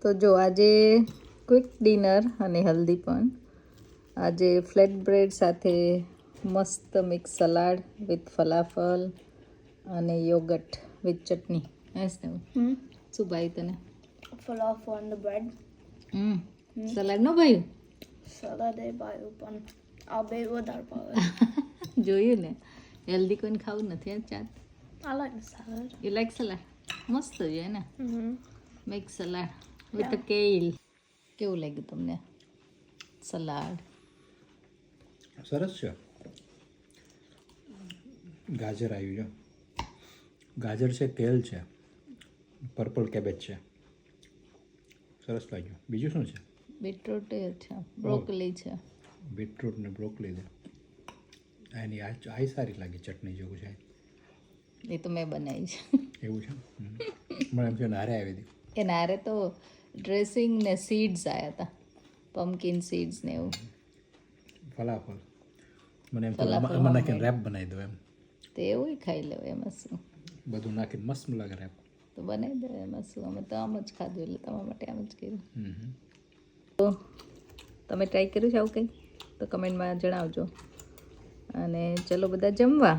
તો જો આજે ક્વિક ડિનર અને હલ્દી પણ. આજે ફ્લેટ બ્રેડ સાથે મસ્ત મિક્સ સલાડ વિથ ફલાફલ અને યોગટ વિથ ચટણી. શું ભાઈ તને? Falafel on the bread. Salad નો ભાઈ? સલાડ એ ભાઈ પણ આ બે વધારે ભાવે. જોયું ને, હેલ્ધી કોઈને ખાવું નથી chaat. I like the salad. You like salad? મસ્ત છે ને. Mix salad with kale. કેવું લાગ્યું તમને સલાડ? સરસ છે. ગાજર આવ્યું છે, ગાજર છે, કેલ છે, પર્પલ કેબેજ છે, સરસ લાગ્યું. બીજું શું છે? બીટરૂટ છે, બ્રોકોલી છે. બીટરૂટ ને બ્રોકોલી છે. એની આ સારી લાગી, ચટણી જેવું છે. એ તો મેં બનાવી છે. એવું છે? મને એમ છે નારે આવી હતી. એ નારે તો ડ્રેસિંગ ને સીડ્સ આવ્યા હતા, પમ્પકિન સીડ્સ ને એવું. ફલાફલ મને એમ એમાં નાખીને રેપ બનાવી દો એમ. તો એવું ખાઈ લેવું, એમાં શું બધું નાખીને મસ્ત લાગે રેપ. તો બનાવી દો, એમાં શું. અમે તો આમ જ ખાધું એટલે તમારા માટે આમ જ કર્યું. તો તમે ટ્રાય કર્યું છે આવું કંઈ? તો કમેન્ટમાં જણાવજો. અને ચલો બધા જમવા.